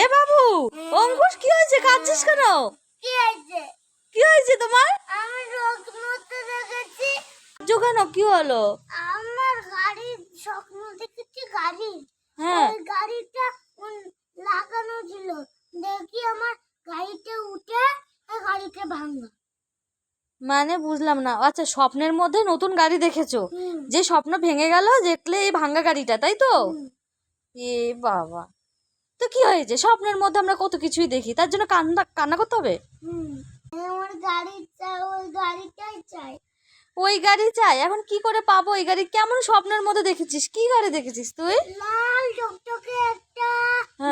এ বাবু, অঙ্কুশ কি হয়েছে, কাঁদছিস কেন? কি হয়েছে তোমার? আমি স্বপ্নতে দেখেছি। কেন, কি হলো? আমার গাড়ির স্বপ্ন দেখেছি, গাড়ি। হ্যাঁ, ওই গাড়িটা লাগানো ছিল, দেখি আমার গাড়িতে উঠে গাড়িটা ভাঙা। মানে বুঝলাম না। আচ্ছা, স্বপ্নের মধ্যে নতুন গাড়ি দেখেছো, যে স্বপ্ন ভেঙে গেল দেখলে এই ভাঙা গাড়িটা, তাই তো? এ বাবা, তো কি হয়েছে? স্বপ্নের মধ্যে আমরা কত কিছুই দেখি, তার জন্য কান্না কান্না করতে হবে? আমার গাড়ি চাই, ওই গাড়িটাই চাই। ওই গাড়ি চাই? এখন কি করে পাবো ওই গাড়ি? কেমন স্বপ্নের মধ্যে দেখেছিস? কি গাড়ি দেখেছিস তুই? লাল টকটকে একটা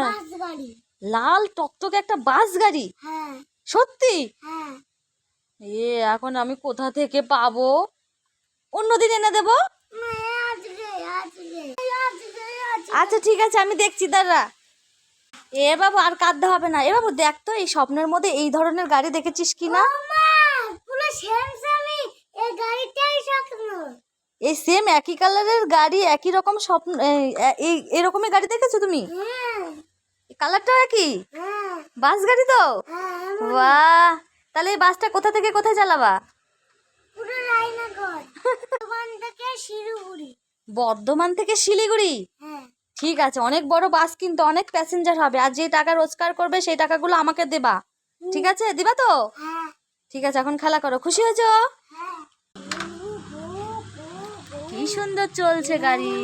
বাস গাড়ি। লাল টকটকে একটা বাস গাড়ি? হ্যাঁ সত্যি? হ্যাঁ। এখন আমি কোথা থেকে পাবো? অন্যদিন এনে দেবো। আজকে আজকে আজকে আচ্ছা ঠিক আছে, আমি দেখছি, দাঁড়া। এ বাবু, আর কাঁদতে হবে না। এ বাবু, দেখ তো এই স্বপ্নের মধ্যে এই ধরনের গাড়ি দেখেছিস কিনা। পুরো সেম সেমই, এই গাড়িটাই স্বপ্ন। এই সেম একই কালারের গাড়ি, একই রকম স্বপ্ন, এই এরকমই গাড়ি দেখেছো তুমি? হ্যাঁ কালারটাও একই? হ্যাঁ বাস গাড়ি তো? হ্যাঁ। বাহ, তাহলে এই বাসটা কোথা থেকে কোথায় চালাবা? পুরো রায়নগর, ওখান থেকে শিলিগুড়ি। বর্ধমান থেকে শিলিগুড়ি? হ্যাঁ ঠিক আছে, অনেক বড় বাস, কিন্তু অনেক প্যাসেঞ্জার হবে, আর যে টাকা রোজগার করবে সেই টাকাগুলো আমাকে দেবা। ঠিক আছে, দিবা তো? হ্যাঁ ঠিক আছে, এখন খেলা করো। খুশি হয়েছো? হ্যাঁ। কি সুন্দর চলছে গাড়ি।